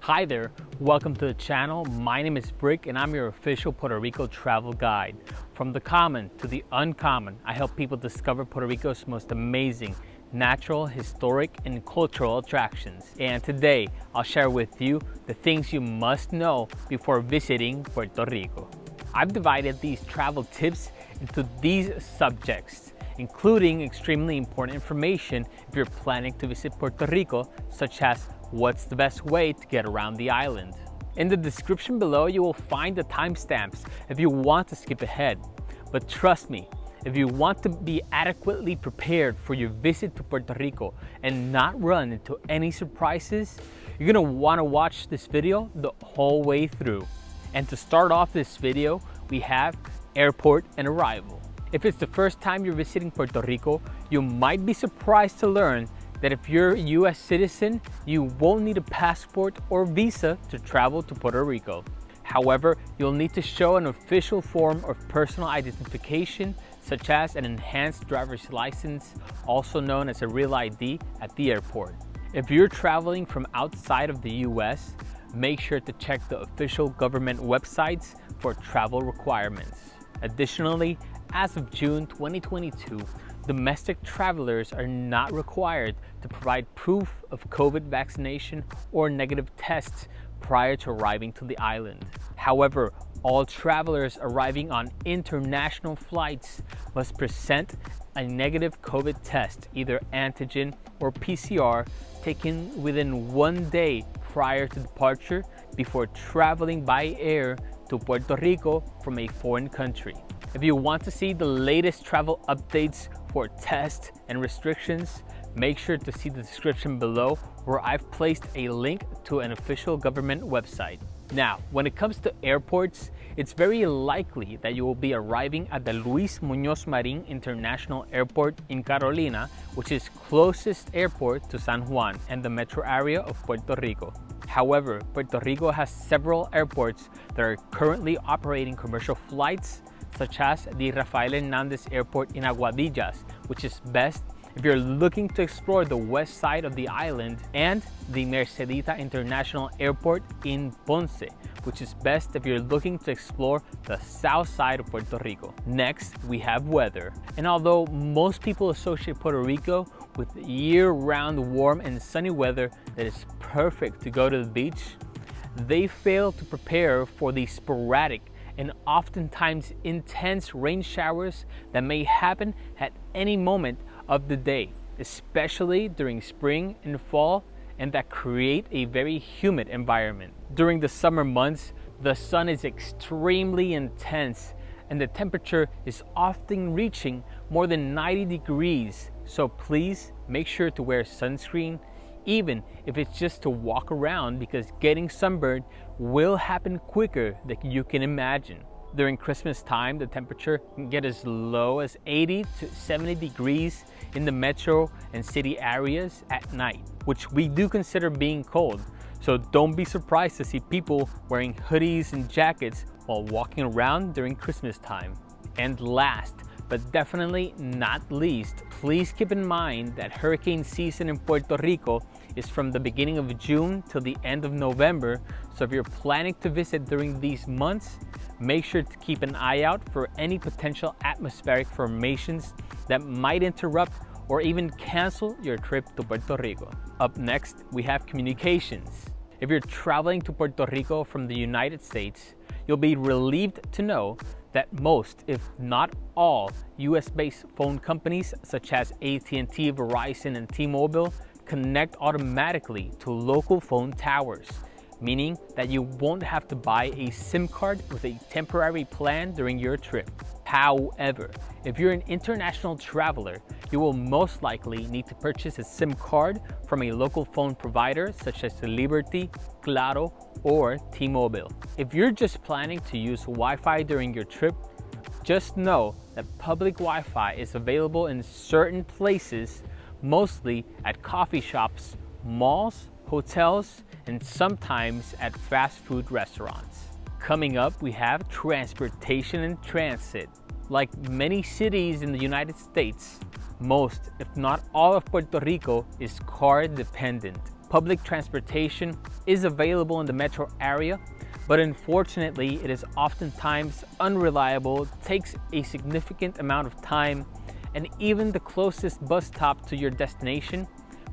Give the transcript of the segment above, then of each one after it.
Hi there, welcome to the channel. My name is Brick and I'm your official Puerto Rico travel guide. From the common to the uncommon, I help people discover Puerto Rico's most amazing natural, historic, and cultural attractions. And today, I'll share with you the things you must know before visiting Puerto Rico. I've divided these travel tips into these subjects, including extremely important information if you're planning to visit Puerto Rico, such as what's the best way to get around the island. In the description below, you will find the timestamps if you want to skip ahead. But trust me, if you want to be adequately prepared for your visit to Puerto Rico and not run into any surprises, you're gonna want to watch this video the whole way through. And to start off this video, we have airport and arrival. If it's the first time you're visiting Puerto Rico, you might be surprised to learn that if you're a US citizen, you won't need a passport or visa to travel to Puerto Rico. However, you'll need to show an official form of personal identification, such as an enhanced driver's license, also known as a real ID, at the airport. If you're traveling from outside of the US, make sure to check the official government websites for travel requirements. Additionally, as of June 2022, domestic travelers are not required to provide proof of COVID vaccination or negative tests prior to arriving to the island. However, all travelers arriving on international flights must present a negative COVID test, either antigen or PCR, taken within 1 day prior to departure before traveling by air to Puerto Rico from a foreign country. If you want to see the latest travel updates for tests and restrictions, make sure to see the description below where I've placed a link to an official government website. Now, when it comes to airports, it's very likely that you will be arriving at the Luis Muñoz Marin International Airport in Carolina, which is closest airport to San Juan and the metro area of Puerto Rico. However, Puerto Rico has several airports that are currently operating commercial flights, such as the Rafael Hernandez Airport in Aguadillas, which is best if you're looking to explore the west side of the island, and the Mercedita International Airport in Ponce, which is best if you're looking to explore the south side of Puerto Rico. Next, we have weather. And although most people associate Puerto Rico with year-round warm and sunny weather that is perfect to go to the beach, they fail to prepare for the sporadic and oftentimes intense rain showers that may happen at any moment of the day, especially during spring and fall, and that create a very humid environment. During the summer months, the sun is extremely intense and the temperature is often reaching more than 90 degrees. So please make sure to wear sunscreen, even if it's just to walk around, because getting sunburned will happen quicker than you can imagine. During Christmas time, the temperature can get as low as 80 to 70 degrees in the metro and city areas at night, which we do consider being cold. So don't be surprised to see people wearing hoodies and jackets while walking around during Christmas time. And last, but definitely not least, please keep in mind that hurricane season in Puerto Rico is from the beginning of June till the end of November. So if you're planning to visit during these months, make sure to keep an eye out for any potential atmospheric formations that might interrupt or even cancel your trip to Puerto Rico. Up next, we have communications. If you're traveling to Puerto Rico from the United States, you'll be relieved to know that most, if not all, US-based phone companies such as AT&T, Verizon, and T-Mobile connect automatically to local phone towers, meaning that you won't have to buy a SIM card with a temporary plan during your trip. However, if you're an international traveler, you will most likely need to purchase a SIM card from a local phone provider such as Liberty, Claro, or T-Mobile. If you're just planning to use Wi-Fi during your trip, just know that public Wi-Fi is available in certain places, mostly at coffee shops, malls, hotels, and sometimes at fast food restaurants. Coming up, we have transportation and transit. Like many cities in the United States, most, if not all of Puerto Rico is car dependent. public transportation is available in the metro area, but unfortunately it is oftentimes unreliable, takes a significant amount of time, and even the closest bus stop to your destination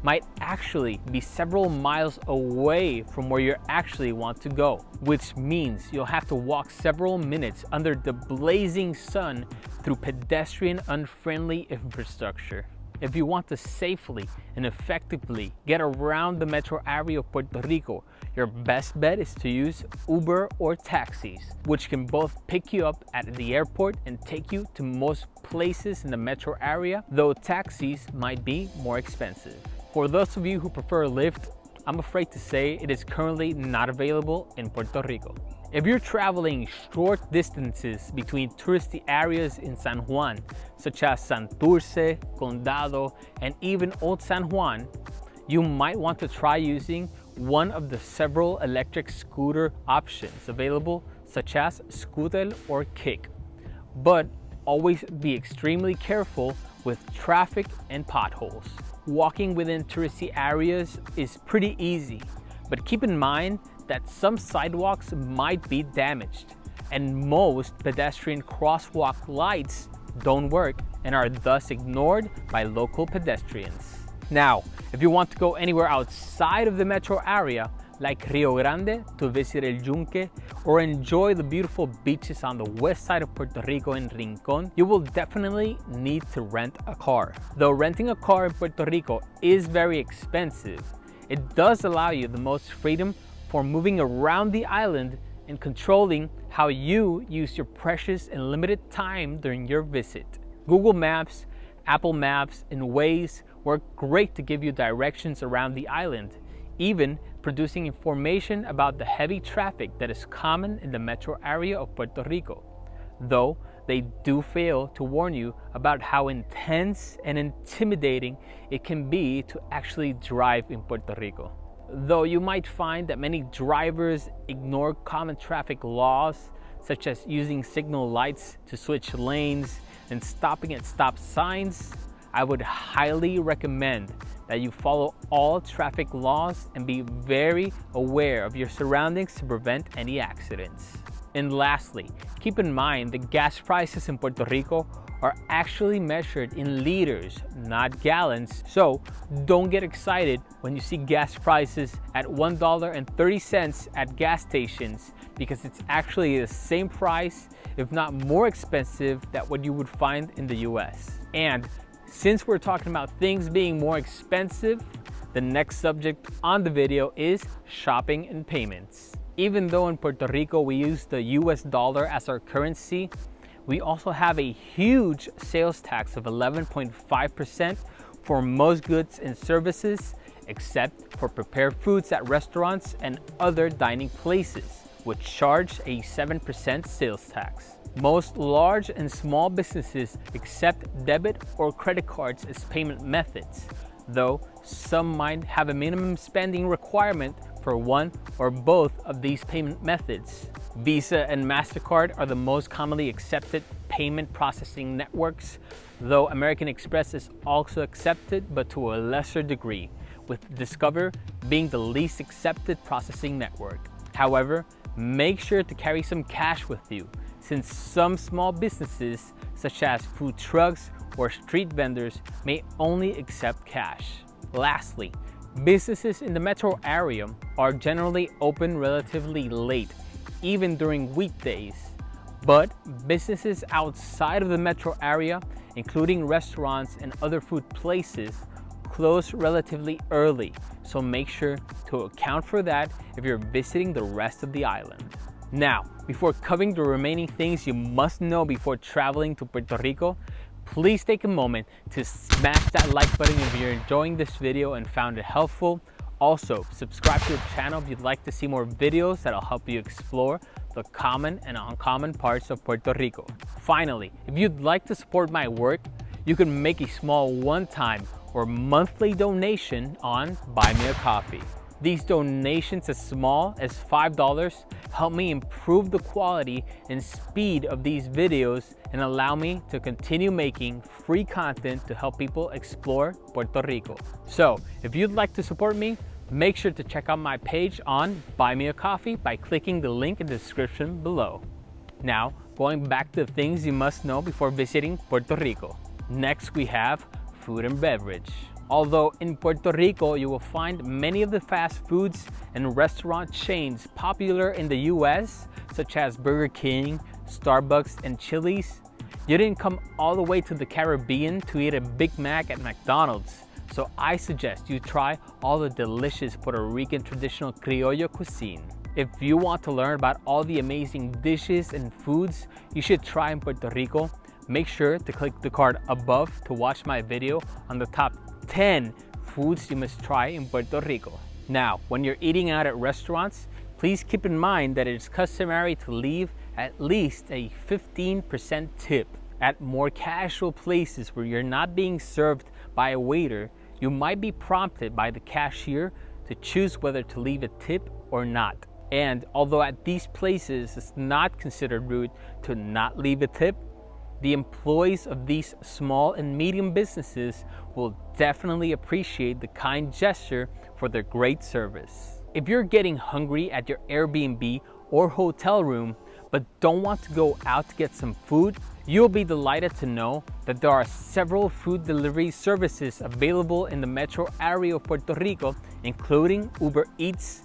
might actually be several miles away from where you actually want to go, which means you'll have to walk several minutes under the blazing sun through pedestrian unfriendly infrastructure. If you want to safely and effectively get around the metro area of Puerto Rico, your best bet is to use Uber or taxis, which can both pick you up at the airport and take you to most places in the metro area, though taxis might be more expensive. For those of you who prefer Lyft, I'm afraid to say it is currently not available in Puerto Rico. If you're traveling short distances between touristy areas in San Juan, such as Santurce, Condado, and even Old San Juan, you might want to try using one of the several electric scooter options available, such as Scootel or Kick. But always be extremely careful with traffic and potholes. Walking within touristy areas is pretty easy, but keep in mind that some sidewalks might be damaged, and most pedestrian crosswalk lights don't work and are thus ignored by local pedestrians. Now, if you want to go anywhere outside of the metro area, like Rio Grande to visit El Yunque or enjoy the beautiful beaches on the west side of Puerto Rico in Rincon, you will definitely need to rent a car. Though renting a car in Puerto Rico is very expensive, it does allow you the most freedom for moving around the island and controlling how you use your precious and limited time during your visit. Google Maps, Apple Maps, and Waze work great to give you directions around the island, even producing information about the heavy traffic that is common in the metro area of Puerto Rico, though they do fail to warn you about how intense and intimidating it can be to actually drive in Puerto Rico. Though you might find that many drivers ignore common traffic laws, such as using signal lights to switch lanes and stopping at stop signs, I would highly recommend that you follow all traffic laws and be very aware of your surroundings to prevent any accidents. And lastly, keep in mind that gas prices in Puerto Rico are actually measured in liters, not gallons. So don't get excited when you see gas prices at $1.30 at gas stations, because it's actually the same price, if not more expensive, than what you would find in the US. And since we're talking about things being more expensive, the next subject on the video is shopping and payments. Even though in Puerto Rico we use the US dollar as our currency, we also have a huge sales tax of 11.5% for most goods and services, except for prepared foods at restaurants and other dining places, which charge a 7% sales tax. Most large and small businesses accept debit or credit cards as payment methods, though some might have a minimum spending requirement for one or both of these payment methods. Visa and MasterCard are the most commonly accepted payment processing networks, though American Express is also accepted, but to a lesser degree, with Discover being the least accepted processing network. However, make sure to carry some cash with you, since some small businesses, such as food trucks or street vendors, may only accept cash. Lastly, businesses in the metro area are generally open relatively late, even during weekdays. But businesses outside of the metro area, including restaurants and other food places, close relatively early, so make sure to account for that if you're visiting the rest of the island. Now, before covering the remaining things you must know before traveling to Puerto Rico, please take a moment to smash that like button if you're enjoying this video and found it helpful. Also, subscribe to the channel if you'd like to see more videos that'll help you explore the common and uncommon parts of Puerto Rico. Finally, if you'd like to support my work, you can make a small one-time or monthly donation on Buy Me a Coffee. These donations, as small as $5, help me improve the quality and speed of these videos and allow me to continue making free content to help people explore Puerto Rico. So, if you'd like to support me, Make sure to check out my page on Buy Me a Coffee by clicking the link in the description below. Now, going back to the things you must know before visiting Puerto Rico. Next, we have food and beverage. Although in Puerto Rico, you will find many of the fast foods and restaurant chains popular in the US, such as Burger King, Starbucks, and Chili's, you didn't come all the way to the Caribbean to eat a Big Mac at McDonald's. So I suggest you try all the delicious Puerto Rican traditional criollo cuisine. If you want to learn about all the amazing dishes and foods you should try in Puerto Rico, make sure to click the card above to watch my video on the top 10 foods you must try in Puerto Rico. Now, when you're eating out at restaurants, please keep in mind that it is customary to leave at least a 15% tip. At more casual places where you're not being served by a waiter, you might be prompted by the cashier to choose whether to leave a tip or not. And although at these places it's not considered rude to not leave a tip, the employees of these small and medium businesses will definitely appreciate the kind gesture for their great service. If you're getting hungry at your Airbnb or hotel room, but don't want to go out to get some food, you'll be delighted to know that there are several food delivery services available in the metro area of Puerto Rico, including Uber Eats,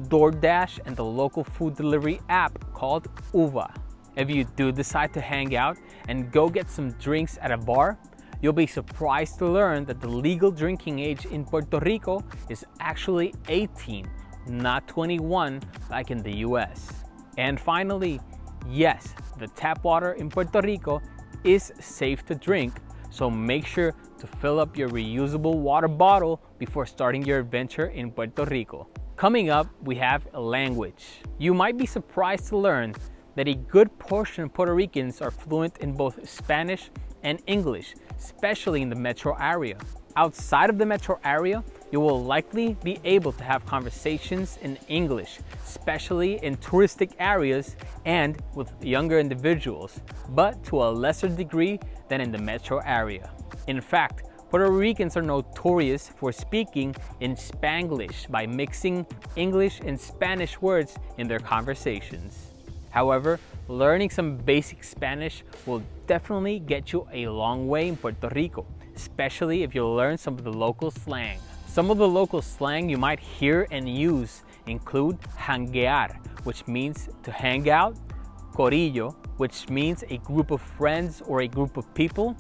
DoorDash, and the local food delivery app called Uva. If you do decide to hang out and go get some drinks at a bar, you'll be surprised to learn that the legal drinking age in Puerto Rico is actually 18, not 21 like in the US. And finally, yes, the tap water in Puerto Rico is safe to drink, so make sure to fill up your reusable water bottle before starting your adventure in Puerto Rico. Coming up, we have language. You might be surprised to learn that a good portion of Puerto Ricans are fluent in both Spanish and English, especially in the metro area. Outside of the metro area, you will likely be able to have conversations in English, especially in touristic areas and with younger individuals, but to a lesser degree than in the metro area. In fact, Puerto Ricans are notorious for speaking in Spanglish by mixing English and Spanish words in their conversations. However, learning some basic Spanish will definitely get you a long way in Puerto Rico, especially if you learn some of the local slang. Some of the local slang you might hear and use include janguear, which means to hang out, corillo, which means a group of friends or a group of people,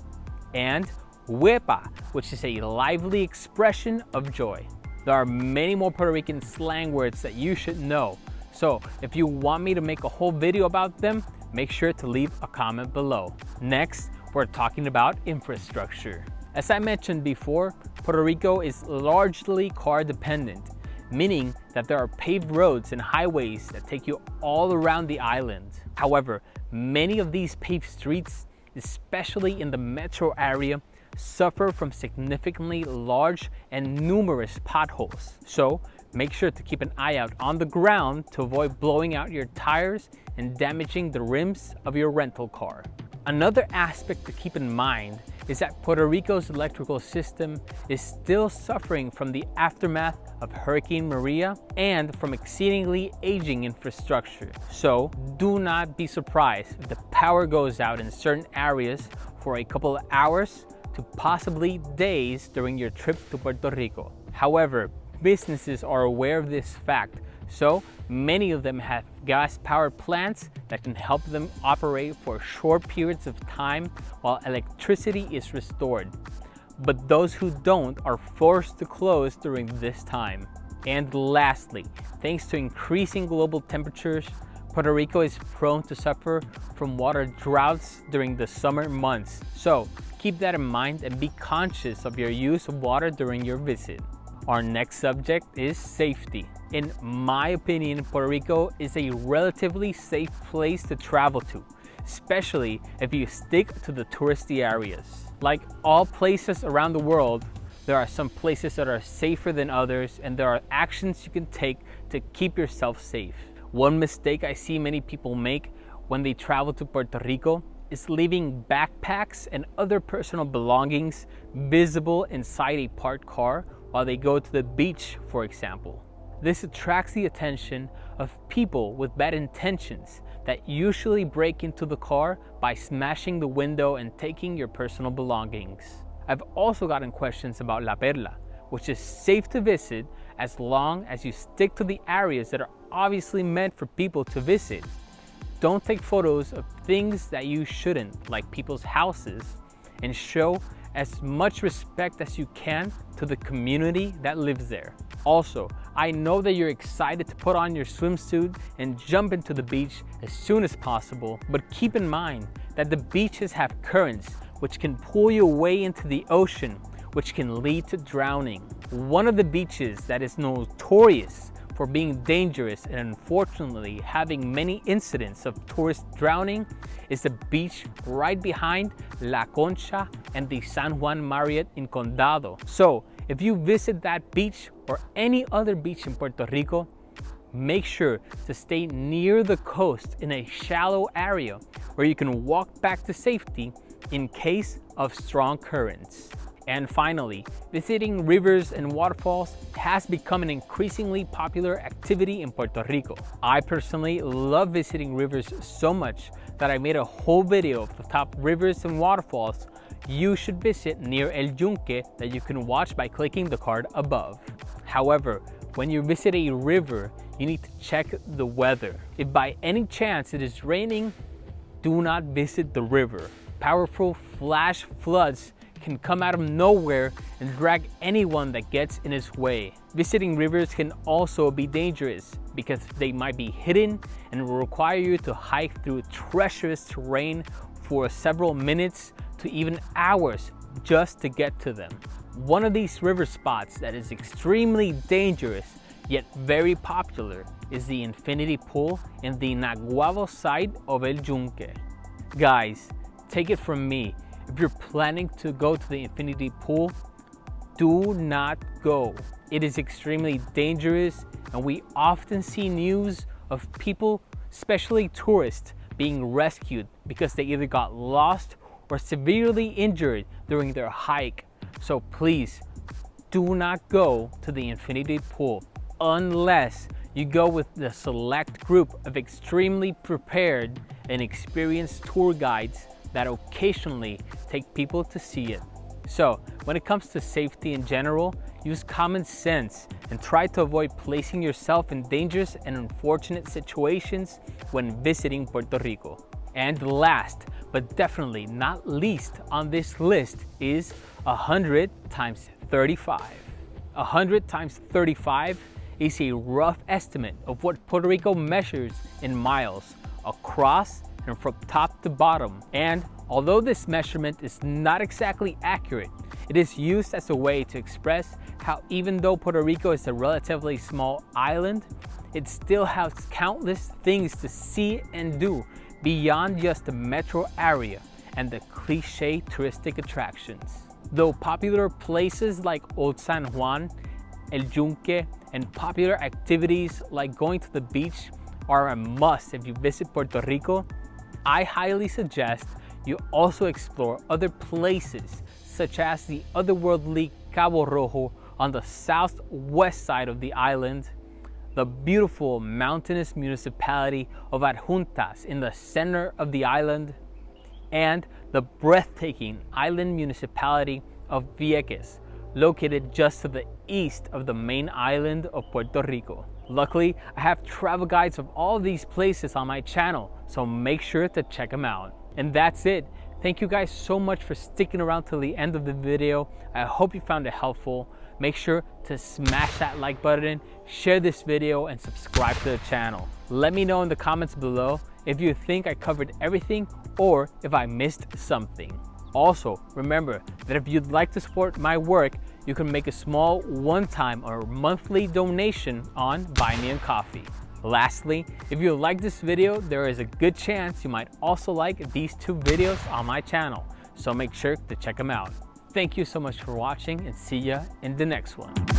and huepa, which is a lively expression of joy. There are many more Puerto Rican slang words that you should know. So if you want me to make a whole video about them, make sure to leave a comment below. Next, we're talking about infrastructure. As I mentioned before, Puerto Rico is largely car dependent, meaning that there are paved roads and highways that take you all around the island. However, many of these paved streets, especially in the metro area, suffer from significantly large and numerous potholes. So make sure to keep an eye out on the ground to avoid blowing out your tires and damaging the rims of your rental car. Another aspect to keep in mind is that Puerto Rico's electrical system is still suffering from the aftermath of Hurricane Maria and from exceedingly aging infrastructure. So do not be surprised if the power goes out in certain areas for a couple of hours to possibly days during your trip to Puerto Rico. However, businesses are aware of this fact, so many of them have gas-powered plants that can help them operate for short periods of time while electricity is restored. But those who don't are forced to close during this time. And lastly, thanks to increasing global temperatures, Puerto Rico is prone to suffer from water droughts during the summer months. So keep that in mind and be conscious of your use of water during your visit. Our next subject is safety. In my opinion, Puerto Rico is a relatively safe place to travel to, especially if you stick to the touristy areas. Like all places around the world, there are some places that are safer than others, and there are actions you can take to keep yourself safe. One mistake I see many people make when they travel to Puerto Rico is leaving backpacks and other personal belongings visible inside a parked car while they go to the beach, for example. This attracts the attention of people with bad intentions that usually break into the car by smashing the window and taking your personal belongings. I've also gotten questions about La Perla, which is safe to visit as long as you stick to the areas that are obviously meant for people to visit. Don't take photos of things that you shouldn't, like people's houses, and show as much respect as you can to the community that lives there. Also, I know that you're excited to put on your swimsuit and jump into the beach as soon as possible, but keep in mind that the beaches have currents which can pull you away into the ocean, which can lead to drowning. One of the beaches that is notorious for being dangerous and unfortunately having many incidents of tourists drowning is the beach right behind La Concha and the San Juan Marriott in Condado. So if you visit that beach or any other beach in Puerto Rico, make sure to stay near the coast in a shallow area where you can walk back to safety in case of strong currents. And finally, visiting rivers and waterfalls has become an increasingly popular activity in Puerto Rico. I personally love visiting rivers so much that I made a whole video of the top rivers and waterfalls you should visit near El Yunque that you can watch by clicking the card above. However, when you visit a river, you need to check the weather. If by any chance it is raining, do not visit the river. Powerful flash floods can come out of nowhere and drag anyone that gets in its way. Visiting rivers can also be dangerous because they might be hidden and will require you to hike through treacherous terrain for several minutes to even hours just to get to them. One of these river spots that is extremely dangerous yet very popular is the infinity pool in the Naguabo side of El Yunque. Guys, take it from me, if you're planning to go to the infinity pool, do not go. It is extremely dangerous, and we often see news of people, especially tourists, being rescued because they either got lost or severely injured during their hike. So please, do not go to the infinity pool unless you go with the select group of extremely prepared and experienced tour guides that occasionally take people to see it. So when it comes to safety in general, use common sense and try to avoid placing yourself in dangerous and unfortunate situations when visiting Puerto Rico. And last, but definitely not least on this list is 100 times 35. 100 times 35 is a rough estimate of what Puerto Rico measures in miles across and from top to bottom. And although this measurement is not exactly accurate, it is used as a way to express how even though Puerto Rico is a relatively small island, it still has countless things to see and do beyond just the metro area and the cliche touristic attractions. Though popular places like Old San Juan, El Yunque, and popular activities like going to the beach are a must if you visit Puerto Rico, I highly suggest you also explore other places such as the otherworldly Cabo Rojo on the southwest side of the island, the beautiful mountainous municipality of Adjuntas in the center of the island, and the breathtaking island municipality of Vieques, located just to the east of the main island of Puerto Rico. Luckily, I have travel guides of all these places on my channel, so make sure to check them out. And that's it. Thank you guys so much for sticking around till the end of the video. I hope you found it helpful. Make sure to smash that like button, share this video, and subscribe to the channel. Let me know in the comments below if you think I covered everything or if I missed something. Also, remember that if you'd like to support my work, you can make a small one-time or monthly donation on Buy Me a Coffee. Lastly, if you like this video, there is a good chance you might also like these two videos on my channel, so make sure to check them out. Thank you so much for watching and see ya in the next one.